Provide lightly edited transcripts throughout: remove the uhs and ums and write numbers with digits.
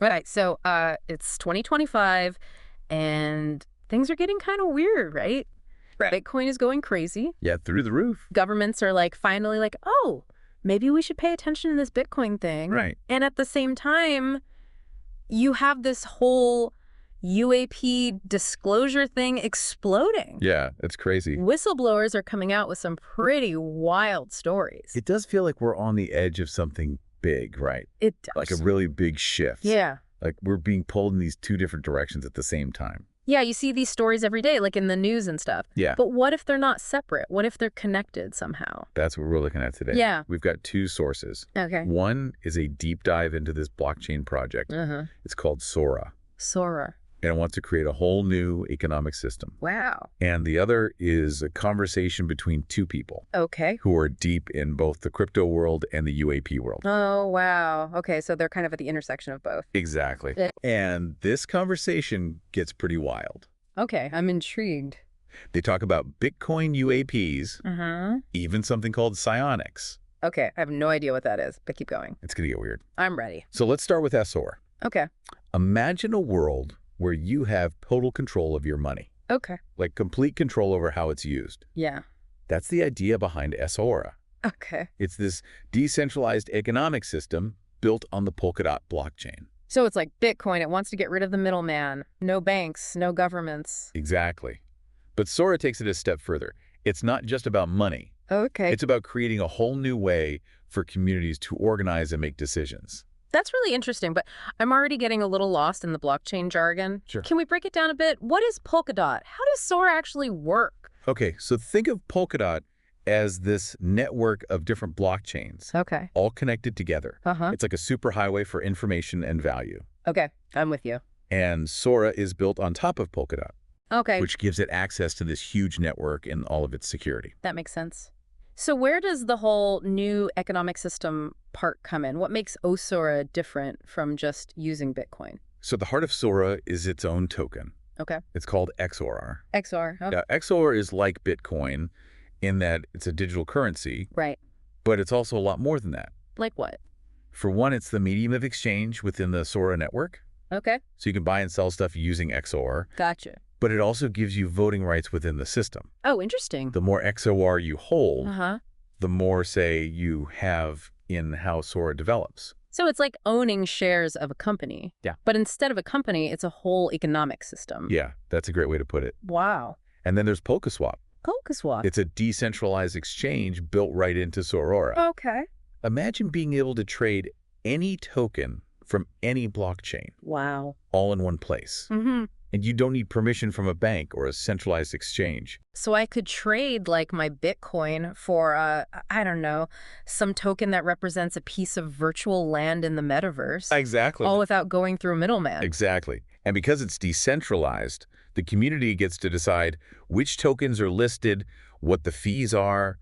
Right. So it's 2025 and things are getting kind of weird, right? Right. Bitcoin is going crazy. Yeah, through the roof. Governments are like finally like, oh, maybe we should pay attention to this Bitcoin thing. Right. And at the same time, you have this whole UAP disclosure thing exploding. Yeah, it's crazy. Whistleblowers are coming out with some pretty wild stories. It does feel like we're on the edge of something big, right? It does. Like a really big shift. Yeah. Like we're being pulled in these two different directions at the same time. Yeah, you see these stories every day, like in the news and stuff. Yeah. But what if they're not separate? What if they're connected somehow? That's what we're looking at today. Yeah. We've got two sources. Okay. One is a deep dive into this blockchain project. It's called SORA. SORA. And it wants to create a whole new economic system. Wow. And the other is a conversation between two people Okay. who are deep in both the crypto world and the UAP world. Oh, wow. Okay, so they're kind of at the intersection of both. Exactly. And this conversation gets pretty wild. Okay, I'm intrigued. They talk about Bitcoin UAPs, even something called Psionics. Okay, I have no idea what that is, but keep going. It's going to get weird. I'm ready. So let's start with SORA. Okay. Imagine a world where you have total control of your money, Okay. like complete control over how it's used. Yeah. That's the idea behind SORA. Okay. It's this decentralized economic system built on the Polkadot blockchain. So it's like Bitcoin. It wants to get rid of the middleman. No banks, no governments. Exactly. But SORA takes it a step further. It's not just about money. Okay. It's about creating a whole new way for communities to organize and make decisions. That's really interesting, but I'm already getting a little lost in the blockchain jargon. Sure. Can we break it down a bit? What is Polkadot? How does SORA actually work? Okay, so think of Polkadot as this network of different blockchains, Okay. all connected together. It's like a superhighway for information and value. Okay, I'm with you. And SORA is built on top of Polkadot, Okay, which gives it access to this huge network and all of its security. that makes sense. So where does the whole new economic system part come in? What makes OSORA different from just using Bitcoin? So the heart of SORA is its own token. Okay. It's called XOR. XR. Oh, Now, XOR is like Bitcoin in that it's a digital currency, right. but it's also a lot more than that. Like what? For one, it's the medium of exchange within the SORA network. Okay. So you can buy and sell stuff using XOR, Gotcha. but it also gives you voting rights within the system. Oh, interesting. The more XOR you hold, Uh-huh. the more, say, you have in how SORA develops. So it's like owning shares of a company. Yeah. But instead of a company, it's a whole economic system. Yeah, that's a great way to put it. Wow. And then there's Polkaswap. Polkaswap. It's a decentralized exchange built right into SORA. Okay. Imagine being able to trade any token from any blockchain Wow. all in one place. Mm-hmm. And you don't need permission from a bank or a centralized exchange. So I could trade like my Bitcoin for, I don't know, some token that represents a piece of virtual land in the metaverse. Exactly. All without going through a middleman. Exactly. And because it's decentralized, the community gets to decide which tokens are listed, what the fees are,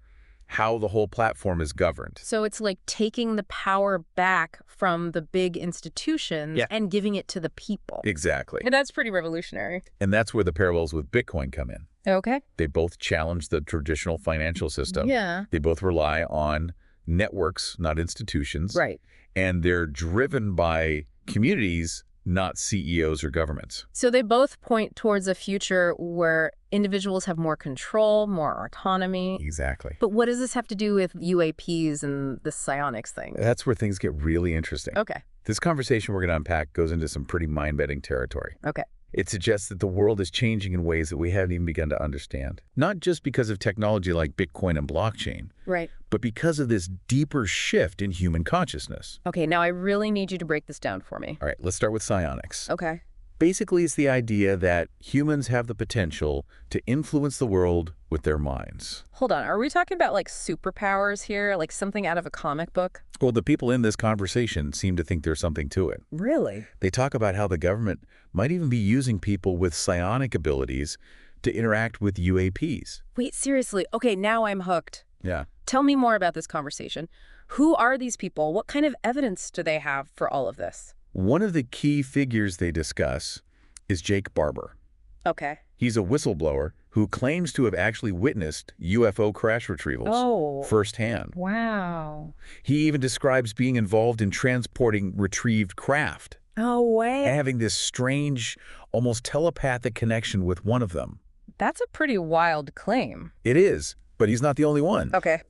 how the whole platform is governed. So it's like taking the power back from the big institutions and giving it to the people. Exactly. And that's pretty revolutionary. And that's where the parallels with Bitcoin come in. Okay. They both challenge the traditional financial system. Yeah. They both rely on networks, not institutions. Right. And they're driven by communities, not CEOs or governments. So they both point towards a future where individuals have more control, more autonomy. Exactly. But what does this have to do with UAPs and the psionics thing? That's where things get really interesting. Okay. This conversation we're going to unpack goes into some pretty mind-bending territory. Okay. It suggests that the world is changing in ways that we haven't even begun to understand. Not just because of technology like Bitcoin and blockchain, Right. but because of this deeper shift in human consciousness. Okay, now I really need you to break this down for me. All right, let's start with psionics. Okay. Basically, it's the idea that humans have the potential to influence the world with their minds. Hold on. Are we talking about like superpowers here? Like something out of a comic book? Well, the people in this conversation seem to think there's something to it. Really? They talk about how the government might even be using people with psionic abilities to interact with UAPs. Wait, seriously? Okay, now I'm hooked. Yeah. Tell me more about this conversation. Who are these people? What kind of evidence do they have for all of this? One of the key figures they discuss is Jake Barber. Okay. He's a whistleblower who claims to have actually witnessed UFO crash retrievals firsthand. Wow. He even describes being involved in transporting retrieved craft Oh, wait. having this strange, almost telepathic connection with one of them. That's a pretty wild claim. It is, but he's not the only one. Okay.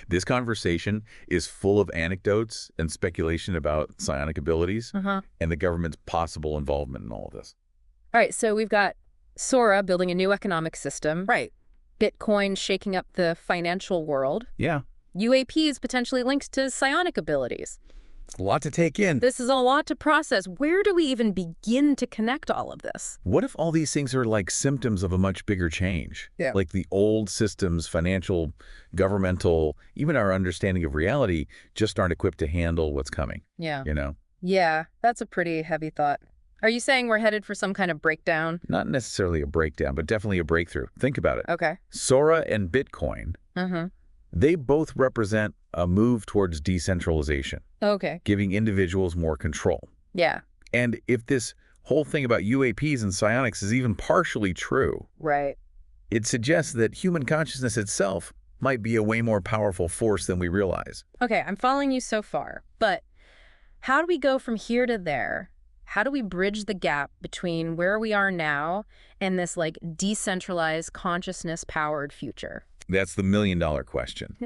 This conversation is full of anecdotes and speculation about psionic abilities and the government's possible involvement in all of this. All right, so we've got SORA building a new economic system. Right. Bitcoin shaking up the financial world. Yeah. UAPs potentially linked to psionic abilities. A lot to take in. This is a lot to process. Where do we even begin to connect all of this? What if all these things are like symptoms of a much bigger change? Yeah. Like the old systems, financial, governmental, even our understanding of reality just aren't equipped to handle what's coming, Yeah. you know? Yeah, that's a pretty heavy thought. Are you saying we're headed for some kind of breakdown? Not necessarily a breakdown, but definitely a breakthrough. Think about it. Okay. SORA and Bitcoin, they both represent a move towards decentralization, Okay. giving individuals more control. Yeah. And if this whole thing about UAPs and psionics is even partially true, Right. it suggests that human consciousness itself might be a way more powerful force than we realize. Okay, I'm following you so far, but how do we go from here to there? How do we bridge the gap between where we are now and this like decentralized consciousness-powered future? That's the million-dollar question.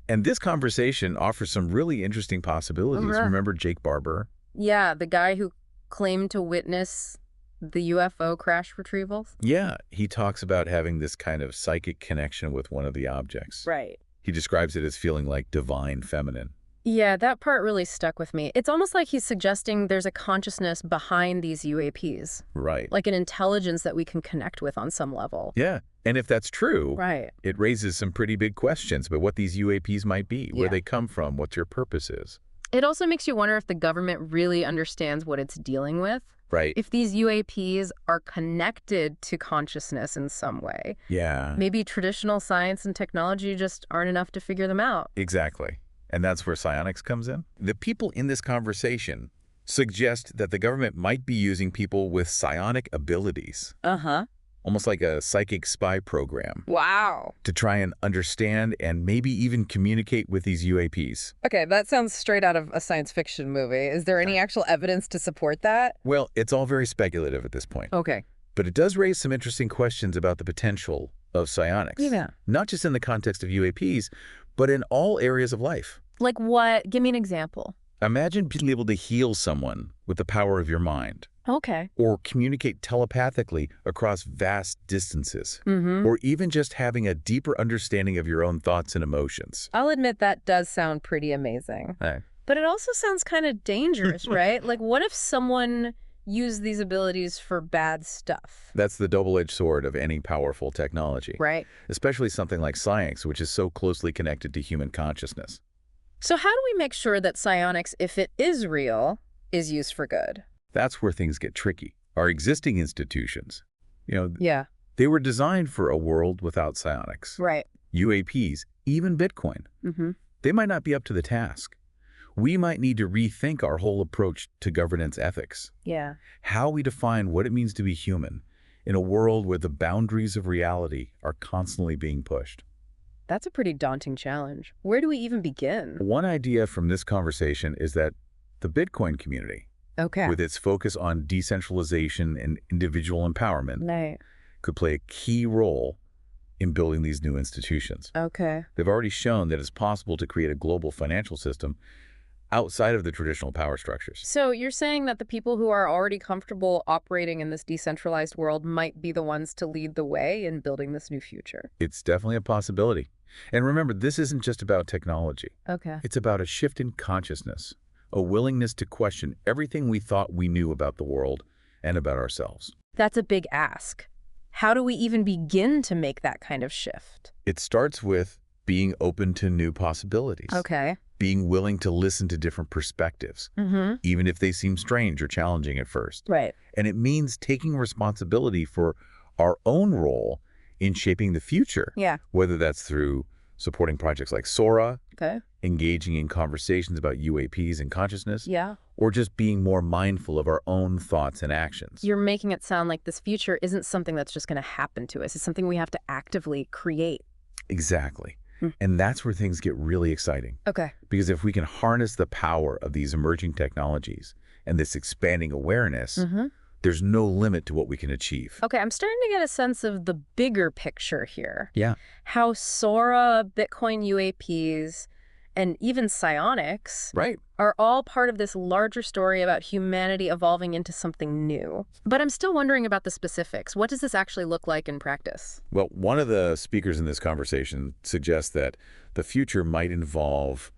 And this conversation offers some really interesting possibilities. Remember Jake Barber? Yeah, the guy who claimed to witness the UFO crash retrievals? Yeah, he talks about having this kind of psychic connection with one of the objects. Right. He describes it as feeling like divine feminine. Yeah, that part really stuck with me. It's almost like he's suggesting there's a consciousness behind these UAPs. Right. Like an intelligence that we can connect with on some level. Yeah. And if that's true, Right. it raises some pretty big questions about what these UAPs might be, where they come from, what your purpose is. It also makes you wonder if the government really understands what it's dealing with. Right. If these UAPs are connected to consciousness in some way. Yeah. Maybe traditional science and technology just aren't enough to figure them out. Exactly. And that's where psionics comes in. The people in this conversation suggest that the government might be using people with psionic abilities, almost like a psychic spy program, Wow. to try and understand and maybe even communicate with these UAPs. Okay, that sounds straight out of a science fiction movie. Is there any actual evidence to support that? Well, it's all very speculative at this point. Okay. But it does raise some interesting questions about the potential of psionics. Yeah. Not just in the context of UAPs, but in all areas of life. Like what? Give me an example. Imagine being able to heal someone with the power of your mind, Okay. or communicate telepathically across vast distances, or even just having a deeper understanding of your own thoughts and emotions. I'll admit that does sound pretty amazing. But it also sounds kind of dangerous, right? Like what if someone used these abilities for bad stuff? That's the double-edged sword of any powerful technology, Right. especially something like science, which is so closely connected to human consciousness. So how do we make sure that psionics, if it is real, is used for good? That's where things get tricky. Our existing institutions, Yeah. they were designed for a world without psionics. Right. UAPs, even Bitcoin, they might not be up to the task. We might need to rethink our whole approach to governance ethics, Yeah. how we define what it means to be human in a world where the boundaries of reality are constantly being pushed. That's a pretty daunting challenge. Where do we even begin? One idea from this conversation is that the Bitcoin community, Okay. with its focus on decentralization and individual empowerment, Right. could play a key role in building these new institutions. Okay. They've already shown that it's possible to create a global financial system outside of the traditional power structures. So you're saying that the people who are already comfortable operating in this decentralized world might be the ones to lead the way in building this new future? It's definitely a possibility. And remember, this isn't just about technology. Okay. It's about a shift in consciousness, a willingness to question everything we thought we knew about the world and about ourselves. That's a big ask. How do we even begin to make that kind of shift? It starts with being open to new possibilities. Okay. Being willing to listen to different perspectives, even if they seem strange or challenging at first. Right. And it means taking responsibility for our own role in shaping the future. Yeah. Whether that's through supporting projects like SORA, Okay. engaging in conversations about UAPs and consciousness, Yeah. or just being more mindful of our own thoughts and actions. You're making it sound like this future isn't something that's just going to happen to us. It's something we have to actively create. Exactly. And that's where things get really exciting. Okay. Because if we can harness the power of these emerging technologies and this expanding awareness, there's no limit to what we can achieve. Okay, I'm starting to get a sense of the bigger picture here. Yeah. How SORA, Bitcoin UAPs, and even psionics are all part of this larger story about humanity evolving into something new. But I'm still wondering about the specifics. What does this actually look like in practice? Well, one of the speakers in this conversation suggests that the future might involve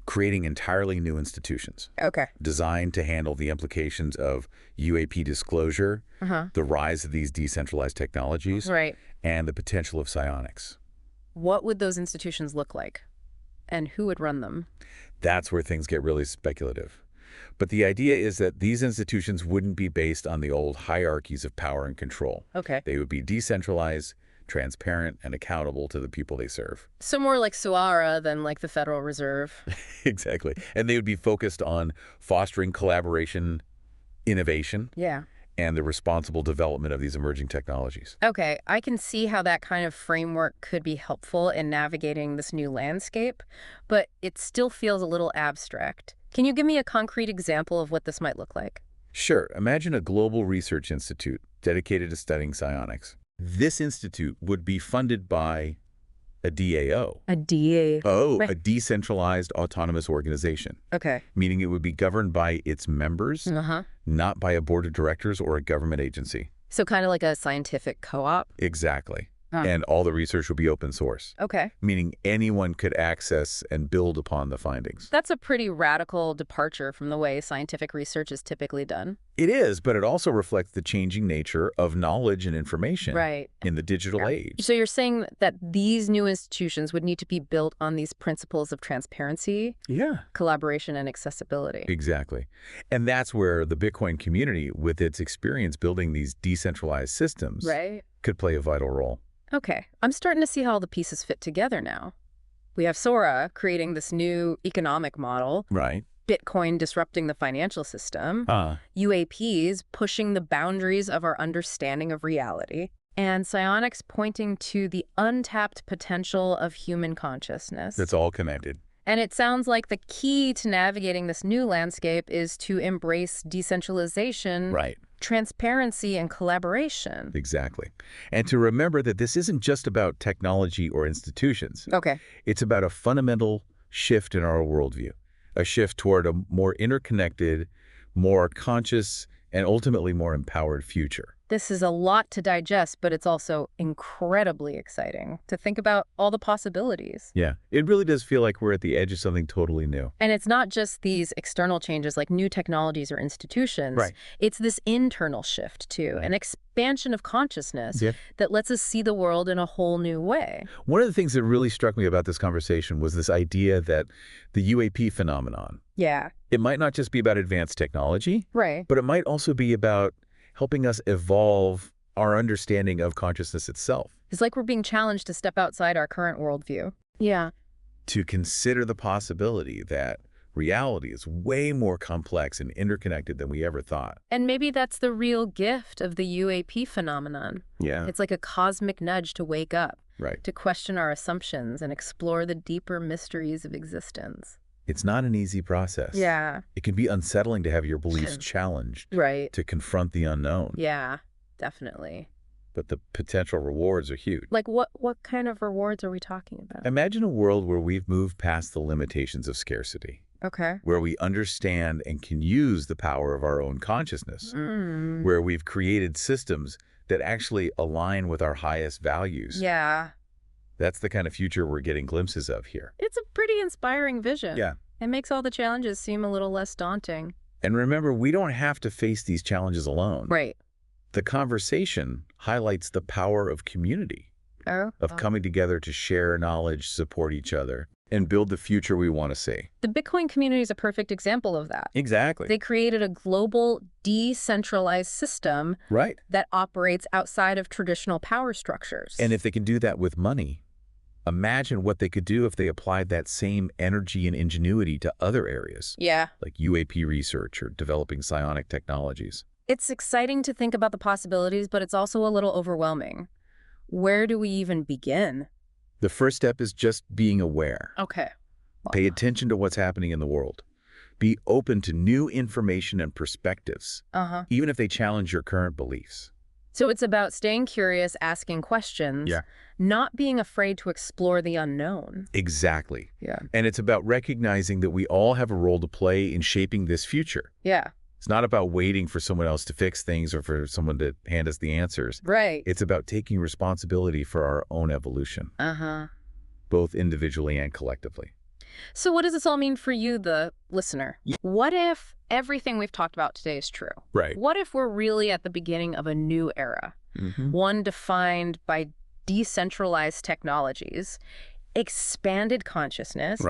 creating entirely new institutions designed to handle the implications of UAP disclosure, the rise of these decentralized technologies, and the potential of psionics. What would those institutions look like? And who would run them? That's where things get really speculative. But the idea is that these institutions wouldn't be based on the old hierarchies of power and control. They would be decentralized, transparent, and accountable to the people they serve. So more like SORA than like the Federal Reserve. Exactly. And they would be focused on fostering collaboration, innovation, and the responsible development of these emerging technologies. Okay, I can see how that kind of framework could be helpful in navigating this new landscape, but it still feels a little abstract. Can you give me a concrete example of what this might look like? Sure. Imagine a global research institute dedicated to studying psionics. This institute would be funded by a DAO. A DAO? Oh, a decentralized autonomous organization. Meaning it would be governed by its members, not by a board of directors or a government agency. So kind of like a scientific co-op? Exactly. And all the research will be open source. Meaning anyone could access and build upon the findings. That's a pretty radical departure from the way scientific research is typically done. It is, but it also reflects the changing nature of knowledge and information in the digital age. So you're saying that these new institutions would need to be built on these principles of transparency, collaboration, and accessibility. Exactly. And that's where the Bitcoin community, with its experience building these decentralized systems, could play a vital role. Okay, I'm starting to see how all the pieces fit together now. We have SORA creating this new economic model. Bitcoin disrupting the financial system. UAPs pushing the boundaries of our understanding of reality. And psionics pointing to the untapped potential of human consciousness. That's all connected. And it sounds like the key to navigating this new landscape is to embrace decentralization, transparency, and collaboration. Exactly. And to remember that this isn't just about technology or institutions. It's about a fundamental shift in our worldview, a shift toward a more interconnected, more conscious, and ultimately more empowered future. This is a lot to digest, but it's also incredibly exciting to think about all the possibilities. Yeah, it really does feel like we're at the edge of something totally new. And it's not just these external changes like new technologies or institutions. It's this internal shift, too, an expansion of consciousness that lets us see the world in a whole new way. One of the things that really struck me about this conversation was this idea that the UAP phenomenon, it might not just be about advanced technology, but it might also be about helping us evolve our understanding of consciousness itself. It's like we're being challenged to step outside our current worldview. To consider the possibility that reality is way more complex and interconnected than we ever thought. And maybe that's the real gift of the UAP phenomenon. It's like a cosmic nudge to wake up, to question our assumptions and explore the deeper mysteries of existence. It's not an easy process. It can be unsettling to have your beliefs challenged, to confront the unknown. Definitely. But the potential rewards are huge. Like what kind of rewards are we talking about? Imagine a world where we've moved past the limitations of scarcity. Where we understand and can use the power of our own consciousness. Where we've created systems that actually align with our highest values. That's the kind of future we're getting glimpses of here. It's a pretty inspiring vision. It makes all the challenges seem a little less daunting. And remember, we don't have to face these challenges alone. The conversation highlights the power of community, of coming together to share knowledge, support each other, and build the future we want to see. The Bitcoin community is a perfect example of that. Exactly. They created a global, decentralized system that operates outside of traditional power structures. And if they can do that with money, imagine what they could do if they applied that same energy and ingenuity to other areas. Like UAP research or developing psionic technologies. It's exciting to think about the possibilities, but it's also a little overwhelming. Where do we even begin? The first step is just being aware. Pay attention to what's happening in the world. Be open to new information and perspectives, even if they challenge your current beliefs. So it's about staying curious, asking questions, not being afraid to explore the unknown. Exactly. Yeah. And it's about recognizing that we all have a role to play in shaping this future. Yeah. It's not about waiting for someone else to fix things or for someone to hand us the answers. Right. It's about taking responsibility for our own evolution, both individually and collectively. So what does this all mean for you, the listener? What if everything we've talked about today is true? Right. What if we're really at the beginning of a new era, one defined by decentralized technologies, expanded consciousness,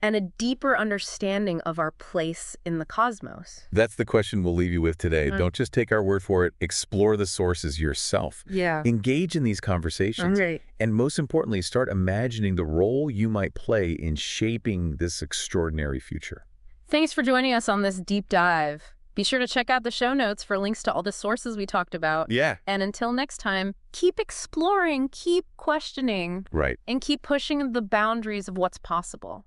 and a deeper understanding of our place in the cosmos? That's the question we'll leave you with today. Don't just take our word for it. Explore the sources yourself. Yeah. Engage in these conversations. And most importantly, start imagining the role you might play in shaping this extraordinary future. Thanks for joining us on this deep dive. Be sure to check out the show notes for links to all the sources we talked about. Yeah. And until next time, keep exploring, keep questioning, Right. and keep pushing the boundaries of what's possible.